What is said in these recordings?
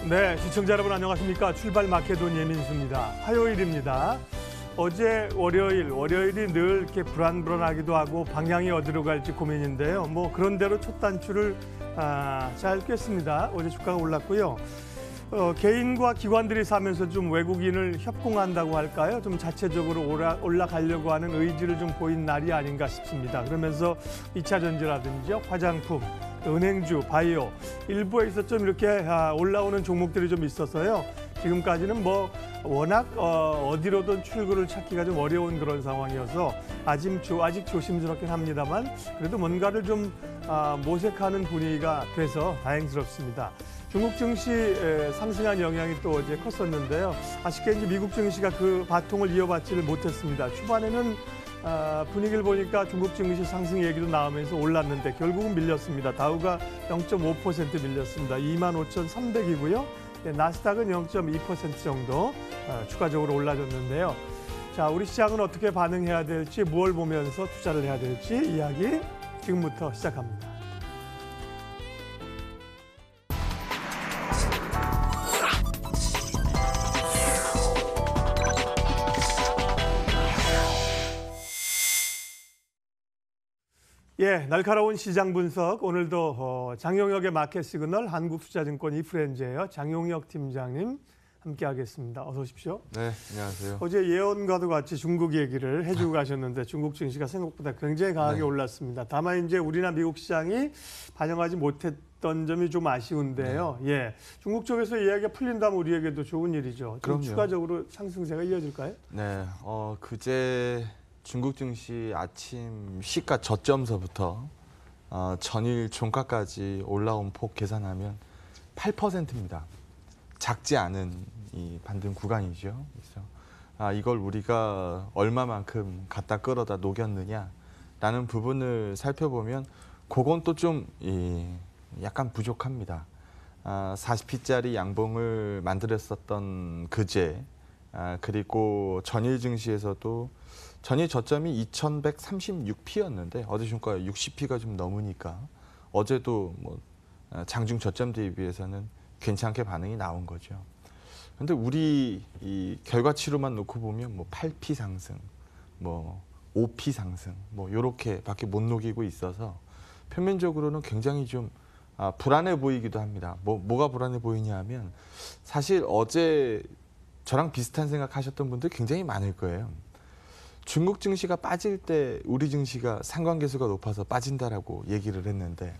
네, 시청자 여러분 안녕하십니까. 출발 마케돈 예민수입니다. 화요일입니다. 어제 월요일이 늘 이렇게 불안불안하기도 하고 방향이 어디로 갈지 고민인데요. 뭐 그런 대로 첫 단추를 잘 꿰습니다. 어제 주가가 올랐고요. 개인과 기관들이 사면서 좀 외국인을 협공한다고 할까요? 좀 자체적으로 올라가려고 하는 의지를 좀 보인 날이 아닌가 싶습니다. 그러면서 2차 전지라든지 화장품, 은행주, 바이오 일부에서 좀 이렇게 올라오는 종목들이 좀 있어서요. 지금까지는 뭐 워낙 어디로든 출구를 찾기가 좀 어려운 그런 상황이어서 아직 조심스럽긴 합니다만 그래도 뭔가를 좀 모색하는 분위기가 돼서 다행스럽습니다. 중국 증시 상승한 영향이 또 어제 컸었는데요. 아쉽게 이제 미국 증시가 그 바통을 이어받지를 못했습니다. 초반에는 분위기를 보니까 중국 증시 상승 얘기도 나오면서 올랐는데 결국은 밀렸습니다. 다우가 0.5% 밀렸습니다. 25,300이고요. 나스닥은 0.2% 정도 추가적으로 올라졌는데요. 자, 우리 시장은 어떻게 반응해야 될지, 무엇을 보면서 투자를 해야 될지 이야기 지금부터 시작합니다. 예, 날카로운 시장 분석. 오늘도 장용혁의 마켓 시그널 한국투자증권 이프렌즈예요. 장용혁 팀장님 함께하겠습니다. 어서 오십시오. 네, 안녕하세요. 어제 예언과도 같이 중국 얘기를 해주고 가셨는데 중국 증시가 생각보다 굉장히 강하게 올랐습니다. 다만 이제 우리나 미국 시장이 반영하지 못했던 점이 좀 아쉬운데요. 예, 중국 쪽에서 이야기가 풀린다면 우리에게도 좋은 일이죠. 좀 추가적으로 상승세가 이어질까요? 네, 그제 중국 증시 아침 시가 저점서부터 전일 종가까지 올라온 폭 계산하면 8%입니다. 작지 않은 이 반등 구간이죠. 그래서 이걸 우리가 얼마만큼 갖다 끌어다 녹였느냐라는 부분을 살펴보면 그건 또 좀 약간 부족합니다. 40피짜리 양봉을 만들었었던 그제 그리고 전일 증시에서도 전일 저점이 2136P였는데 어제 종가 60P가 좀 넘으니까 어제도 뭐 장중 저점 대비해서는 괜찮게 반응이 나온 거죠. 그런데 우리 이 결과치로만 놓고 보면 뭐 8P 상승, 뭐 5P 상승, 뭐 이렇게밖에 못 녹이고 있어서 표면적으로는 굉장히 좀 불안해 보이기도 합니다. 뭐가 불안해 보이냐 하면 사실 어제 저랑 비슷한 생각하셨던 분들 굉장히 많을 거예요. 중국 증시가 빠질 때 우리 증시가 상관계수가 높아서 빠진다라고 얘기를 했는데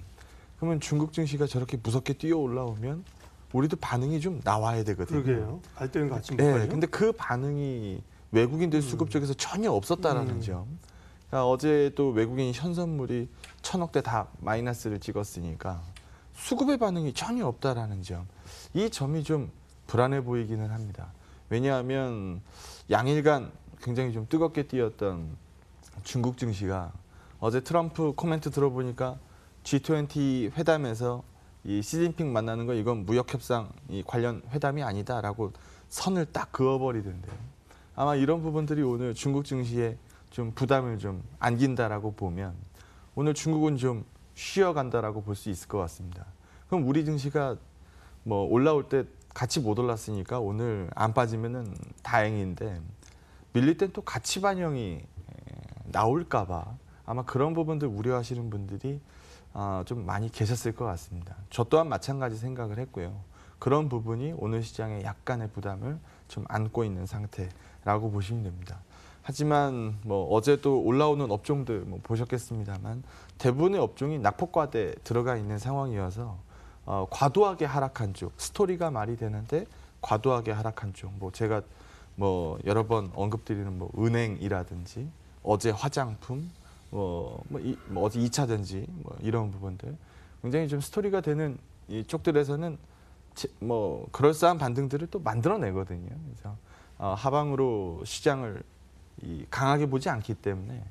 그러면 중국 증시가 저렇게 무섭게 뛰어 올라오면 우리도 반응이 좀 나와야 되거든요. 그러게요. 갈 때는 같이 못 가요. 가요. 네, 근데 그 반응이 외국인들 수급 쪽에서 전혀 없었다라는 점. 그러니까 어제 또 외국인 현선물이 1,000억대 다 마이너스를 찍었으니까 수급의 반응이 전혀 없다라는 점. 이 점이 좀 불안해 보이기는 합니다. 왜냐하면 양일간 굉장히 좀 뜨겁게 뛰었던 중국 증시가 어제 트럼프 코멘트 들어보니까 G20 회담에서 이 시진핑 만나는 거 이건 무역협상 관련 회담이 아니다라고 선을 딱 그어버리던데요. 아마 이런 부분들이 오늘 중국 증시에 좀 부담을 좀 안긴다라고 보면 오늘 중국은 좀 쉬어간다라고 볼 수 있을 것 같습니다. 그럼 우리 증시가 뭐 올라올 때 같이 못 올랐으니까 오늘 안 빠지면은 다행인데 밀릴 땐 또 가치 반영이 나올까 봐 아마 그런 부분들 우려하시는 분들이 좀 많이 계셨을 것 같습니다. 저 또한 마찬가지 생각을 했고요. 그런 부분이 오늘 시장에 약간의 부담을 좀 안고 있는 상태라고 보시면 됩니다. 하지만 뭐 어제도 올라오는 업종들 뭐 보셨겠습니다만 대부분의 업종이 낙폭과대에 들어가 있는 상황이어서 과도하게 하락한 쪽, 스토리가 말이 되는데 과도하게 하락한 쪽, 뭐 제가 뭐 여러 번 언급드리는 뭐 은행이라든지 어제 화장품, 어제 2차 전지 뭐 이런 부분들 굉장히 좀 스토리가 되는 이쪽들에서는 뭐 그럴싸한 반등들을 또 만들어내거든요. 그래서 하방으로 시장을 강하게 보지 않기 때문에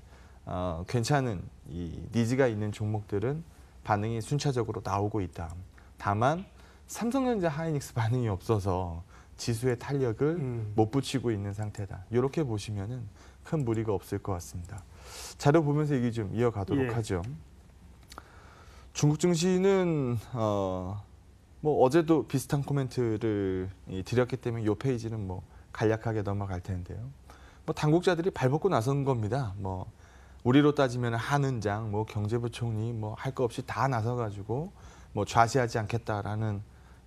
괜찮은 이 니즈가 있는 종목들은 반응이 순차적으로 나오고 있다. 다만 삼성전자 하이닉스 반응이 없어서 지수의 탄력을 못 붙이고 있는 상태다. 이렇게 보시면은 큰 무리가 없을 것 같습니다. 자료 보면서 얘기 좀 이어가도록 하죠. 중국 증시는 뭐 어제도 비슷한 코멘트를 드렸기 때문에 이 페이지는 뭐 간략하게 넘어갈 텐데요. 뭐 당국자들이 발벗고 나선 겁니다. 뭐 우리로 따지면 한은장, 뭐 경제부총리 뭐 할 거 없이 다 나서가지고 뭐 좌시하지 않겠다라는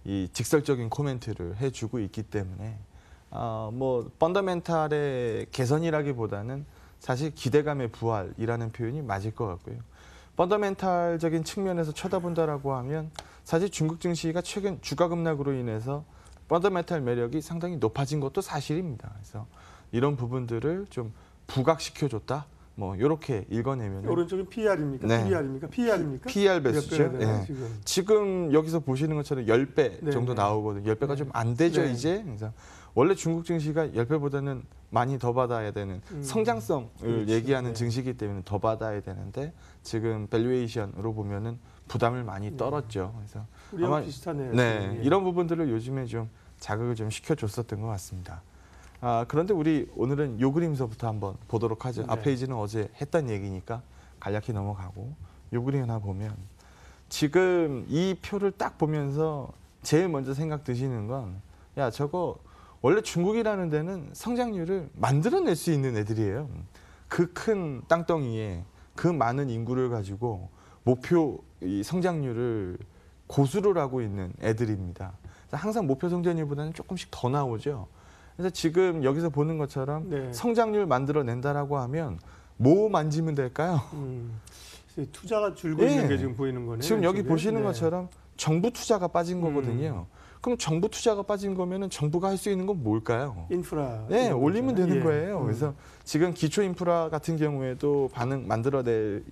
이 직설적인 코멘트를 해주고 있기 때문에 뭐 펀더멘탈의 개선이라기보다는 사실 기대감의 부활이라는 표현이 맞을 것 같고요. 펀더멘탈적인 측면에서 쳐다본다라고 하면 사실 중국 증시가 최근 주가 급락으로 인해서 펀더멘탈 매력이 상당히 높아진 것도 사실입니다. 그래서 이런 부분들을 좀 부각시켜줬다. 뭐 이렇게 읽어내면 오른쪽은 PR입니까? 네. PBR입니까? PR입니까? PR 배수죠. 몇 배나 되나요, 예. 지금 여기서 보시는 것처럼 10배 네, 정도 네. 나오거든요. 10배가 좀 안 되죠, 네. 이제. 그래서 원래 중국 증시가 10배보다는 많이 더 받아야 되는 성장성을 그렇죠. 얘기하는 네. 증시이기 때문에 더 받아야 되는데 지금 밸류에이션으로 보면은 부담을 많이 떨었죠. 그래서 우리하고 아마 비슷하네요. 네, 지금. 예. 이런 부분들을 요즘에 좀 자극을 좀 시켜줬었던 것 같습니다. 그런데 우리 오늘은 요 그림서부터 한번 보도록 하죠. 네. 앞 페이지는 어제 했던 얘기니까 간략히 넘어가고 요 그림 하나 보면 지금 이 표를 딱 보면서 제일 먼저 생각 드시는 건 야, 저거 원래 중국이라는 데는 성장률을 만들어낼 수 있는 애들이에요. 그 큰 땅덩이에 그 많은 인구를 가지고 목표 이 성장률을 고수를 하고 있는 애들입니다. 항상 목표 성장률보다는 조금씩 더 나오죠. 그래서 지금 여기서 보는 것처럼 네. 성장률 만들어낸다라고 하면 뭐 만지면 될까요? 투자가 줄고 예. 있는 게 지금 보이는 거네요. 지금 여기 지금. 보시는 네. 것처럼 정부 투자가 빠진 거거든요. 그럼 정부 투자가 빠진 거면은 정부가 할 수 있는 건 뭘까요? 인프라. 네, 이런 올리면 거잖아요. 되는 예. 거예요. 그래서 지금 기초 인프라 같은 경우에도 반응 만들어낼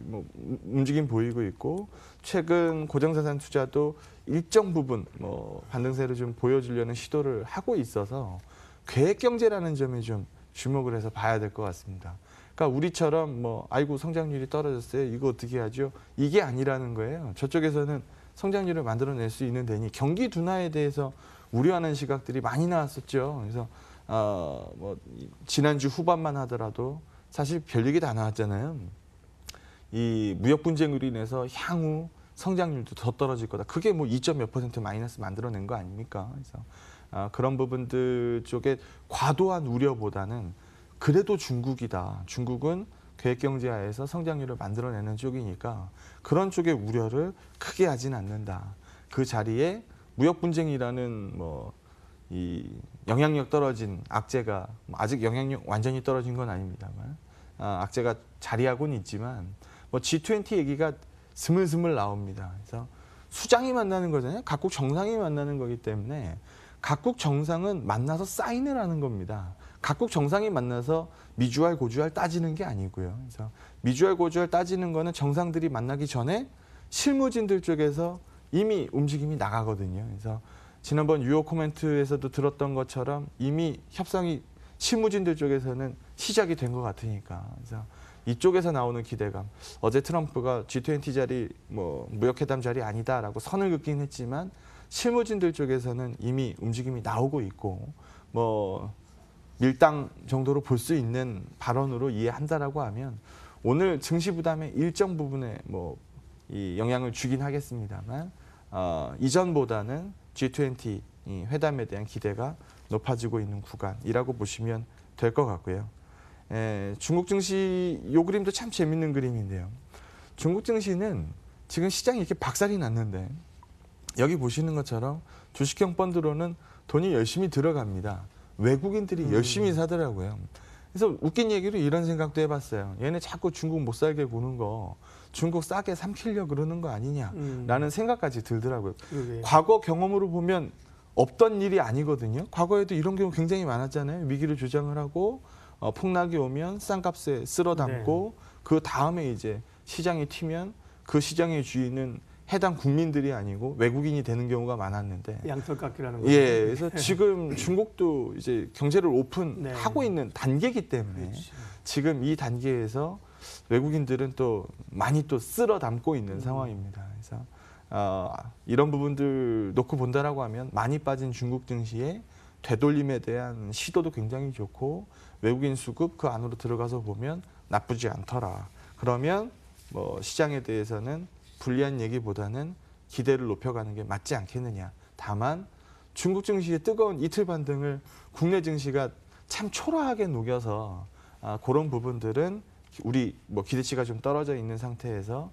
뭐 움직임 보이고 있고 최근 고정자산 투자도 일정 부분 뭐 반등세를 좀 보여주려는 시도를 하고 있어서 계획 경제라는 점에 좀 주목을 해서 봐야 될 것 같습니다. 그러니까 우리처럼 뭐 아이고 성장률이 떨어졌어요. 이거 어떻게 하죠? 이게 아니라는 거예요. 저쪽에서는 성장률을 만들어낼 수 있는 데니 경기 둔화에 대해서 우려하는 시각들이 많이 나왔었죠. 그래서 뭐 지난주 후반만 하더라도 사실 별얘기 다 나왔잖아요. 이 무역 분쟁으로 인해서 향후 성장률도 더 떨어질 거다. 그게 뭐 2점 몇 % 마이너스 만들어낸 거 아닙니까? 그래서 그런 부분들 쪽에 과도한 우려보다는 그래도 중국이다. 중국은 계획경제하에서 성장률을 만들어내는 쪽이니까 그런 쪽의 우려를 크게 하진 않는다. 그 자리에 무역 분쟁이라는 뭐 이 영향력 떨어진 악재가 아직 영향력 완전히 떨어진 건 아닙니다만 악재가 자리하고는 있지만 뭐 G20 얘기가 스물스물 나옵니다. 그래서 수장이 만나는 거잖아요. 각국 정상이 만나는 거기 때문에 각국 정상은 만나서 사인을 하는 겁니다. 각국 정상이 만나서 미주알 고주알 따지는 게 아니고요. 그래서 미주알 고주알 따지는 거는 정상들이 만나기 전에 실무진들 쪽에서 이미 움직임이 나가거든요. 그래서 지난번 유호 코멘트에서도 들었던 것처럼 이미 협상이 실무진들 쪽에서는 시작이 된 것 같으니까. 그래서 이쪽에서 나오는 기대감. 어제 트럼프가 G20 자리 뭐 무역회담 자리 아니다라고 선을 긋긴 했지만 실무진들 쪽에서는 이미 움직임이 나오고 있고 뭐 밀당 정도로 볼 수 있는 발언으로 이해한다라고 하면 오늘 증시 부담의 일정 부분에 뭐 이 영향을 주긴 하겠습니다만 이전보다는 G20 이 회담에 대한 기대가 높아지고 있는 구간이라고 보시면 될 것 같고요. 중국 증시 이 그림도 참 재밌는 그림인데요. 중국 증시는 지금 시장이 이렇게 박살이 났는데 여기 보시는 것처럼 주식형 펀드로는 돈이 열심히 들어갑니다. 외국인들이 열심히 사더라고요. 그래서 웃긴 얘기로 이런 생각도 해봤어요. 얘네 자꾸 중국 못 살게 구는 거 중국 싸게 삼키려고 그러는 거 아니냐라는 생각까지 들더라고요. 과거 경험으로 보면 없던 일이 아니거든요. 과거에도 이런 경우 굉장히 많았잖아요. 위기를 조장을 하고 폭락이 오면 싼 값에 쓸어 담고 그 다음에 이제 시장이 튀면 그 시장의 주인은 해당 국민들이 아니고 외국인이 되는 경우가 많았는데 양털깎기라는 거죠. 예, 그래서 지금 중국도 이제 경제를 오픈하고 있는 단계이기 때문에 지금 이 단계에서 외국인들은 또 많이 또 쓸어 담고 있는 상황입니다. 그래서 이런 부분들 놓고 본다라고 하면 많이 빠진 중국 증시의 되돌림에 대한 시도도 굉장히 좋고 외국인 수급 그 안으로 들어가서 보면 나쁘지 않더라. 그러면 뭐 시장에 대해서는 불리한 얘기보다는 기대를 높여가는 게 맞지 않겠느냐. 다만 중국 증시의 뜨거운 이틀 반등을 국내 증시가 참 초라하게 녹여서 그런 부분들은 우리 뭐 기대치가 좀 떨어져 있는 상태에서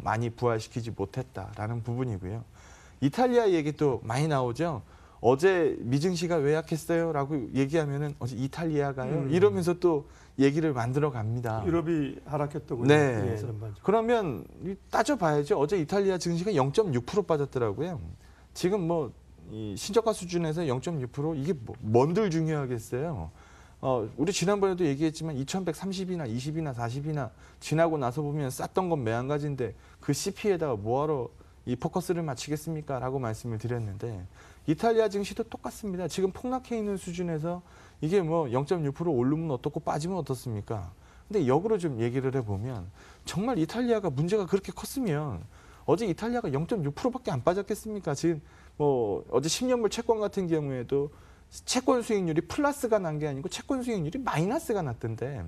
많이 부활시키지 못했다라는 부분이고요. 이탈리아 얘기 또 많이 나오죠. 어제 미증시가 왜 약했어요? 라고 얘기하면은 어제 이탈리아가요? 이러면서 또 얘기를 만들어 갑니다. 유럽이 하락했다고요. 네. 예, 전반적으로. 그러면 따져봐야죠. 어제 이탈리아 증시가 0.6% 빠졌더라고요. 지금 뭐 이 신저가 수준에서 0.6% 이게 뭔들 중요하겠어요. 우리 지난번에도 얘기했지만 2130이나 20이나 40이나 지나고 나서 보면 쌌던 건 매한가지인데 그 CP에다가 뭐하러 이 포커스를 맞추겠습니까? 라고 말씀을 드렸는데 이탈리아 증시도 똑같습니다. 지금 폭락해 있는 수준에서 이게 뭐 0.6% 오르면 어떻고 빠지면 어떻습니까? 근데 역으로 좀 얘기를 해보면 정말 이탈리아가 문제가 그렇게 컸으면 어제 이탈리아가 0.6%밖에 안 빠졌겠습니까? 지금 뭐 어제 10년물 채권 같은 경우에도 채권 수익률이 플러스가 난 게 아니고 채권 수익률이 마이너스가 났던데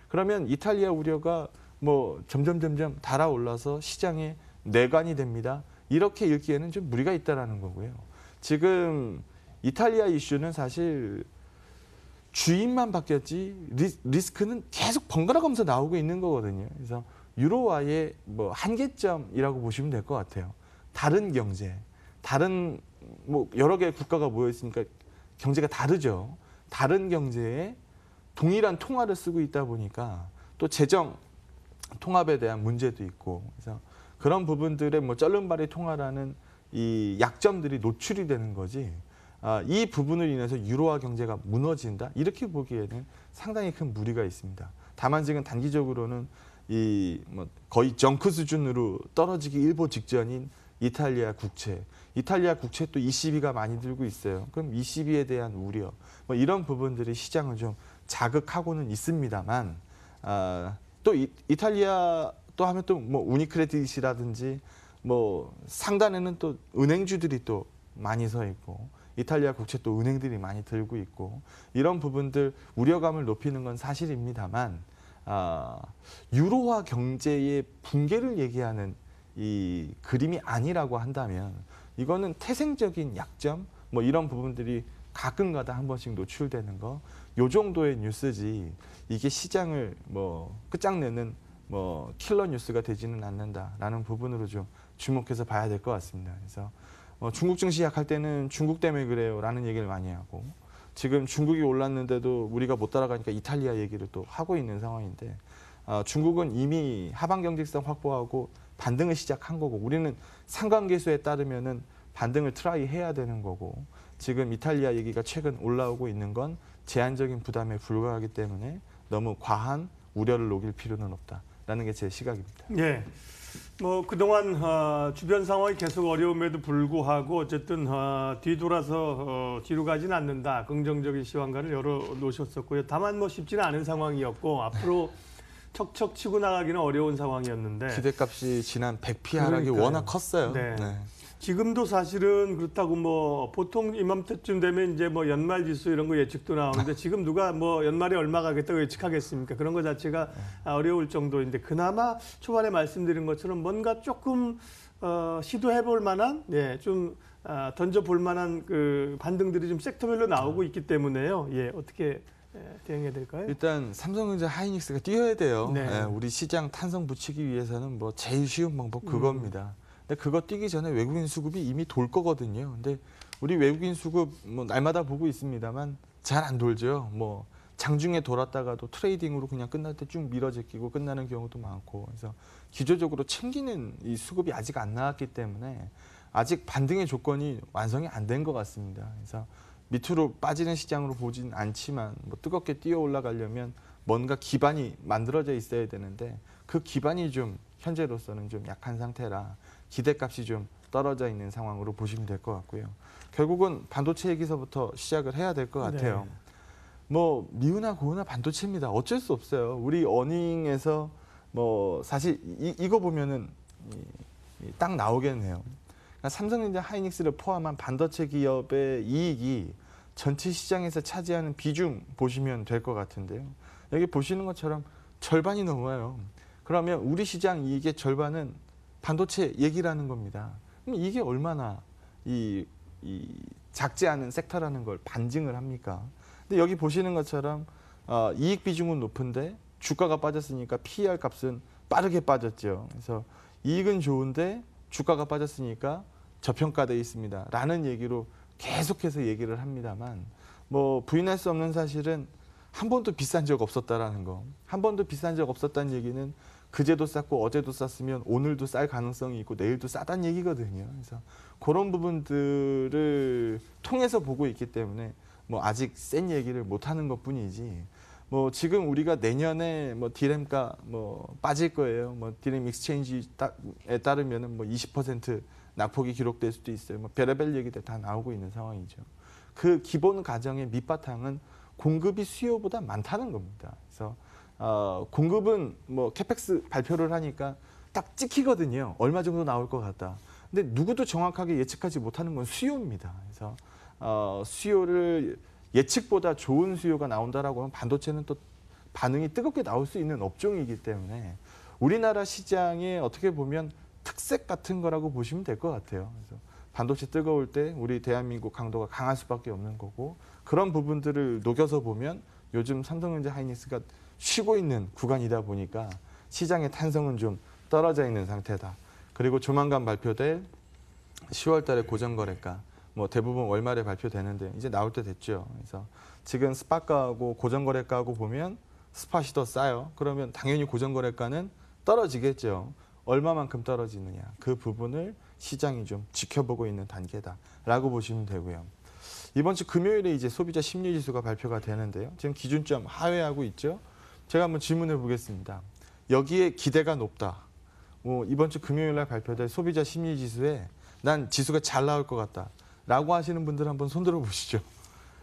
그러면 이탈리아 우려가 뭐 점점 달아올라서 시장에 내관이 됩니다. 이렇게 읽기에는 좀 무리가 있다라는 거고요. 지금 이탈리아 이슈는 사실 주인만 바뀌었지 리스크는 계속 번갈아 가면서 나오고 있는 거거든요. 그래서 유로화의 뭐 한계점이라고 보시면 될 것 같아요. 다른 경제, 다른 뭐 여러 개의 국가가 모여 있으니까 경제가 다르죠. 다른 경제에 동일한 통화를 쓰고 있다 보니까 또 재정 통합에 대한 문제도 있고 그래서 그런 부분들의 뭐 쩔름발이 통화라는 이 약점들이 노출이 되는 거지. 이 부분을 인해서 유로화 경제가 무너진다 이렇게 보기에는 상당히 큰 무리가 있습니다. 다만 지금 단기적으로는 이 뭐 거의 정크 수준으로 떨어지기 일보 직전인 이탈리아 국채 또 ECB가 많이 들고 있어요. 그럼 ECB에 대한 우려 뭐 이런 부분들이 시장을 좀 자극하고는 있습니다만 또 이탈리아 또 하면 또 뭐 우니크레딧이라든지 뭐 상단에는 또 은행주들이 또 많이 서 있고 이탈리아 국채 또 은행들이 많이 들고 있고 이런 부분들 우려감을 높이는 건 사실입니다만 유로화 경제의 붕괴를 얘기하는 이 그림이 아니라고 한다면 이거는 태생적인 약점 뭐 이런 부분들이 가끔가다 한 번씩 노출되는 거 요 정도의 뉴스지 이게 시장을 뭐 끝장내는 뭐 킬러 뉴스가 되지는 않는다라는 부분으로 좀 주목해서 봐야 될 것 같습니다. 그래서 중국 증시 약할 때는 중국 때문에 그래요라는 얘기를 많이 하고 지금 중국이 올랐는데도 우리가 못 따라가니까 이탈리아 얘기를 또 하고 있는 상황인데 중국은 이미 하방 경직성 확보하고 반등을 시작한 거고 우리는 상관계수에 따르면은 반등을 트라이 해야 되는 거고 지금 이탈리아 얘기가 최근 올라오고 있는 건 제한적인 부담에 불과하기 때문에 너무 과한 우려를 녹일 필요는 없다라는 게 제 시각입니다. 예. 뭐 그동안 주변 상황이 계속 어려움에도 불구하고 어쨌든 뒤돌아서 뒤로 가지는 않는다. 긍정적인 시황관을 열어놓으셨었고요. 다만 뭐 쉽지는 않은 상황이었고 앞으로 척척 치고 나가기는 어려운 상황이었는데 기대값이 지난 100피 하락이 그러니까요. 워낙 컸어요. 네. 네. 지금도 사실은 그렇다고 뭐 보통 이맘때쯤 되면 이제 뭐 연말 지수 이런 거 예측도 나오는데 지금 누가 뭐 연말에 얼마 가겠다고 예측하겠습니까? 그런 거 자체가 어려울 정도인데 그나마 초반에 말씀드린 것처럼 뭔가 조금 시도해볼 만한 좀 던져볼 만한 그 반등들이 좀 섹터별로 나오고 있기 때문에요. 예, 어떻게 대응해야 될까요? 일단 삼성전자 하이닉스가 뛰어야 돼요. 네. 네, 우리 시장 탄성 붙이기 위해서는 뭐 제일 쉬운 방법 그겁니다. 근데 그거 뛰기 전에 외국인 수급이 이미 돌 거거든요. 근데 우리 외국인 수급 뭐 날마다 보고 있습니다만 잘 안 돌죠. 뭐 장중에 돌았다가도 트레이딩으로 그냥 끝날 때 쭉 밀어 제끼고 끝나는 경우도 많고 그래서 기조적으로 챙기는 이 수급이 아직 안 나왔기 때문에 아직 반등의 조건이 완성이 안 된 것 같습니다. 그래서 밑으로 빠지는 시장으로 보진 않지만 뭐 뜨겁게 뛰어 올라가려면 뭔가 기반이 만들어져 있어야 되는데 그 기반이 좀 현재로서는 좀 약한 상태라 기대값이 좀 떨어져 있는 상황으로 보시면 될 것 같고요. 결국은 반도체 얘기서부터 시작을 해야 될 것 같아요. 네. 뭐 미우나 고우나 반도체입니다. 어쩔 수 없어요. 우리 어닝에서 뭐 사실 이거 보면은 딱 나오겠네요. 그러니까 삼성전자 하이닉스를 포함한 반도체 기업의 이익이 전체 시장에서 차지하는 비중 보시면 될 것 같은데요. 여기 보시는 것처럼 절반이 넘어요. 그러면 우리 시장 이익의 절반은 반도체 얘기라는 겁니다. 그럼 이게 얼마나 이 작지 않은 섹터라는 걸 반증을 합니까? 근데 여기 보시는 것처럼 이익 비중은 높은데 주가가 빠졌으니까 PER 값은 빠르게 빠졌죠. 그래서 이익은 좋은데 주가가 빠졌으니까 저평가되어 있습니다. 라는 얘기로 계속해서 얘기를 합니다만 뭐 부인할 수 없는 사실은 한 번도 비싼 적 없었다라는 거. 한 번도 비싼 적 없었다는 얘기는 그제도 쌌고 어제도 쌌으면 오늘도 쌀 가능성이 있고 내일도 싸다는 얘기거든요. 그래서 그런 부분들을 통해서 보고 있기 때문에 뭐 아직 센 얘기를 못 하는 것뿐이지. 뭐 지금 우리가 내년에 뭐 디램가 뭐 빠질 거예요. 뭐 디램 익스체인지에 따르면은 뭐 20% 낙폭이 기록될 수도 있어요. 뭐 별의별 얘기들 다 나오고 있는 상황이죠. 그 기본 가정의 밑바탕은 공급이 수요보다 많다는 겁니다. 그래서 공급은 뭐 캐펙스 발표를 하니까 딱 찍히거든요. 얼마 정도 나올 것 같다. 근데 누구도 정확하게 예측하지 못하는 건 수요입니다. 그래서 수요를 예측보다 좋은 수요가 나온다라고 하면 반도체는 또 반응이 뜨겁게 나올 수 있는 업종이기 때문에 우리나라 시장에 어떻게 보면 특색 같은 거라고 보시면 될 것 같아요. 그래서 반도체 뜨거울 때 우리 대한민국 강도가 강할 수밖에 없는 거고 그런 부분들을 녹여서 보면 요즘 삼성전자 하이닉스가 쉬고 있는 구간이다 보니까 시장의 탄성은 좀 떨어져 있는 상태다. 그리고 조만간 발표될 10월 달에 고정거래가 뭐 대부분 월말에 발표되는데 이제 나올 때 됐죠. 그래서 지금 스팟가하고 고정거래가하고 보면 스팟이 더 싸요. 그러면 당연히 고정거래가는 떨어지겠죠. 얼마만큼 떨어지느냐. 그 부분을 시장이 좀 지켜보고 있는 단계다라고 보시면 되고요. 이번 주 금요일에 이제 소비자 심리지수가 발표가 되는데요. 지금 기준점 하회하고 있죠. 제가 한번 질문해 보겠습니다. 여기에 기대가 높다. 뭐 이번 주 금요일 날 발표될 소비자 심리지수에 난 지수가 잘 나올 것 같다. 라고 하시는 분들 한번 손들어 보시죠.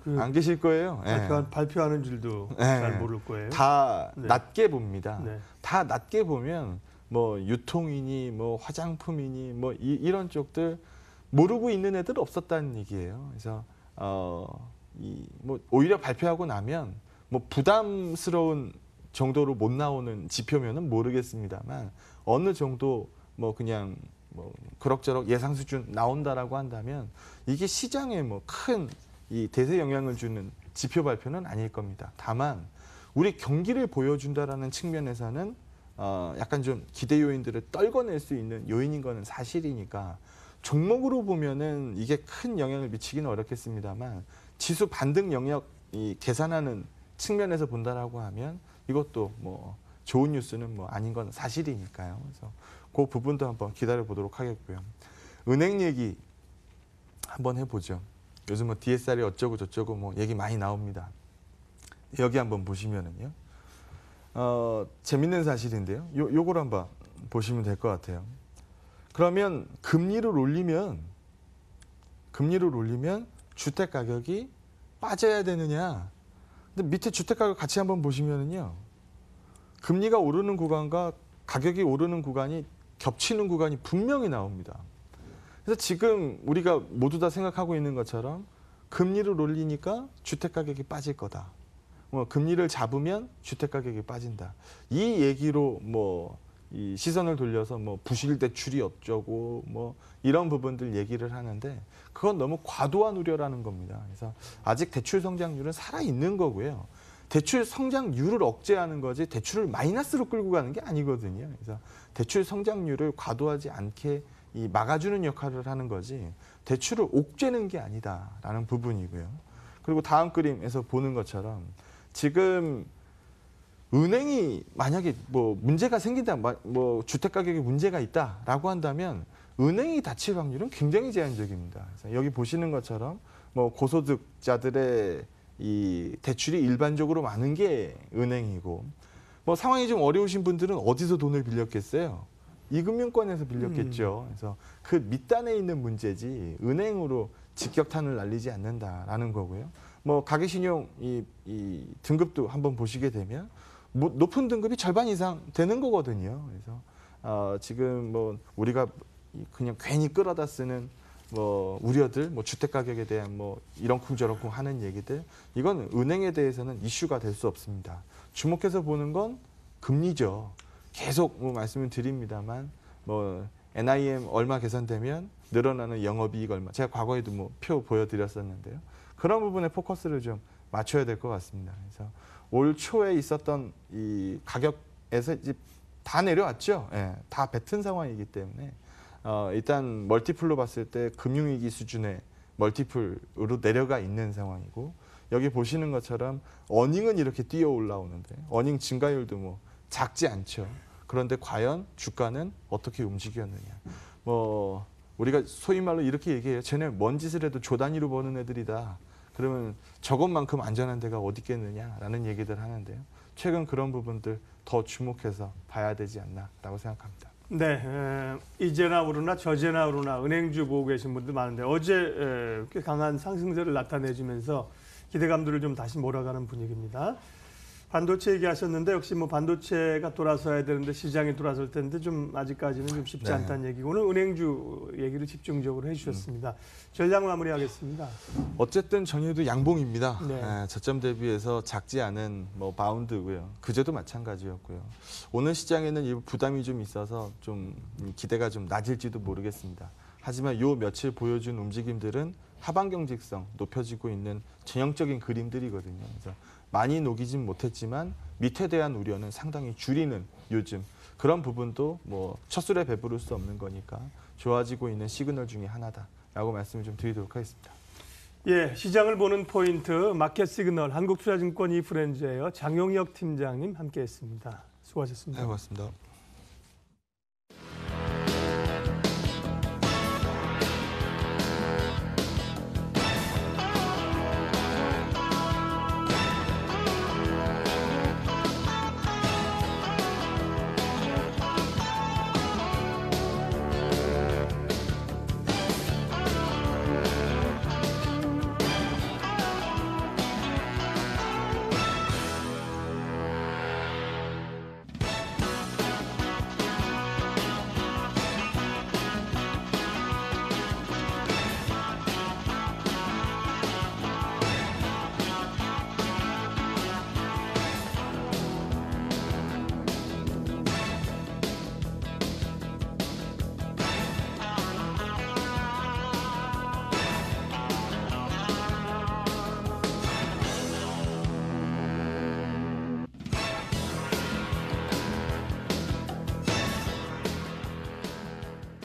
안 계실 거예요. 발표하는 줄도 잘 모를 거예요. 다 네. 낮게 봅니다. 네. 다 낮게 보면 뭐 유통이니 뭐 화장품이니 뭐 이런 쪽들 모르고 있는 애들 없었다는 얘기예요. 그래서 뭐 오히려 발표하고 나면 뭐 부담스러운 정도로 못 나오는 지표면은 모르겠습니다만 어느 정도 뭐 그냥 뭐 그럭저럭 예상 수준 나온다라고 한다면 이게 시장에 뭐 큰 이 대세 영향을 주는 지표 발표는 아닐 겁니다. 다만 우리 경기를 보여준다라는 측면에서는 약간 좀 기대 요인들을 떨궈낼 수 있는 요인인 거는 사실이니까 종목으로 보면은 이게 큰 영향을 미치기는 어렵겠습니다만 지수 반등 영역 이 계산하는 측면에서 본다라고 하면 이것도 뭐 좋은 뉴스는 뭐 아닌 건 사실이니까요. 그래서 그 부분도 한번 기다려 보도록 하겠고요. 은행 얘기 한번 해보죠. 요즘 뭐 DSR이 어쩌고 저쩌고 뭐 얘기 많이 나옵니다. 여기 한번 보시면은요. 재밌는 사실인데요. 요걸 한번 보시면 될 것 같아요. 그러면 금리를 올리면 주택 가격이 빠져야 되느냐? 근데 밑에 주택 가격 같이 한번 보시면은요. 금리가 오르는 구간과 가격이 오르는 구간이 겹치는 구간이 분명히 나옵니다. 그래서 지금 우리가 모두 다 생각하고 있는 것처럼 금리를 올리니까 주택 가격이 빠질 거다. 뭐 금리를 잡으면 주택 가격이 빠진다. 이 얘기로 뭐 이 시선을 돌려서 뭐 부실 대출이 어쩌고 뭐 이런 부분들 얘기를 하는데 그건 너무 과도한 우려라는 겁니다. 그래서 아직 대출 성장률은 살아 있는 거고요. 대출 성장률을 억제하는 거지 대출을 마이너스로 끌고 가는 게 아니거든요. 그래서 대출 성장률을 과도하지 않게 이 막아주는 역할을 하는 거지 대출을 옥죄는 게 아니다라는 부분이고요. 그리고 다음 그림에서 보는 것처럼 지금 은행이 만약에 뭐 문제가 생긴다, 뭐 주택 가격에 문제가 있다라고 한다면 은행이 다칠 확률은 굉장히 제한적입니다. 그래서 여기 보시는 것처럼 뭐 고소득자들의 이 대출이 일반적으로 많은 게 은행이고 뭐 상황이 좀 어려우신 분들은 어디서 돈을 빌렸겠어요? 이금융권에서 빌렸겠죠. 그래서 그 밑단에 있는 문제지 은행으로 직격탄을 날리지 않는다라는 거고요. 뭐 가계신용 이 등급도 한번 보시게 되면 뭐 높은 등급이 절반 이상 되는 거거든요. 그래서 지금 뭐 우리가 그냥 괜히 끌어다 쓰는 뭐 우려들, 뭐 주택 가격에 대한 뭐 이런쿵 저런쿵 하는 얘기들, 이건 은행에 대해서는 이슈가 될 수 없습니다. 주목해서 보는 건 금리죠. 계속 뭐 말씀을 드립니다만 뭐 NIM 얼마 개선되면 늘어나는 영업이익 얼마. 제가 과거에도 뭐 표 보여드렸었는데요. 그런 부분에 포커스를 좀 맞춰야 될 것 같습니다. 그래서 올 초에 있었던 이 가격에서 이제 다 내려왔죠. 예, 다 뱉은 상황이기 때문에 일단 멀티플로 봤을 때 금융위기 수준의 멀티플으로 내려가 있는 상황이고 여기 보시는 것처럼 어닝은 이렇게 뛰어 올라오는데 어닝 증가율도 뭐 작지 않죠. 그런데 과연 주가는 어떻게 움직였느냐. 뭐 우리가 소위 말로 이렇게 얘기해요. 쟤네 뭔 짓을 해도 조 단위로 버는 애들이다. 그러면 저것만큼 안전한 데가 어디 있겠느냐라는 얘기들 하는데요. 최근 그런 부분들 더 주목해서 봐야 되지 않나라고 생각합니다. 네, 이제나 오르나 저제나 오르나 은행주 보고 계신 분들 많은데 어제 꽤 강한 상승세를 나타내주면서 기대감들을 좀 다시 몰아가는 분위기입니다. 반도체 얘기하셨는데 역시 뭐 반도체가 돌아서야 되는데 시장이 돌아설 텐데 좀 아직까지는 좀 쉽지 네. 않다는 얘기고 오늘 은행주 얘기를 집중적으로 해주셨습니다. 전략 마무리하겠습니다. 어쨌든 전일도 양봉입니다. 네. 저점 대비해서 작지 않은 뭐 바운드고요. 그제도 마찬가지였고요. 오늘 시장에는 이 부담이 좀 있어서 좀 기대가 좀 낮을지도 모르겠습니다. 하지만 요 며칠 보여준 움직임들은 하방 경직성 높여지고 있는 전형적인 그림들이거든요. 그래서 많이 녹이진 못했지만 밑에 대한 우려는 상당히 줄이는 요즘 그런 부분도 뭐 첫술에 배부를 수 없는 거니까 좋아지고 있는 시그널 중에 하나다라고 말씀을 좀 드리도록 하겠습니다. 예, 시장을 보는 포인트 마켓 시그널 한국투자증권 이프렌즈예요. 장용혁 팀장님 함께했습니다. 수고하셨습니다. 네, 고맙습니다.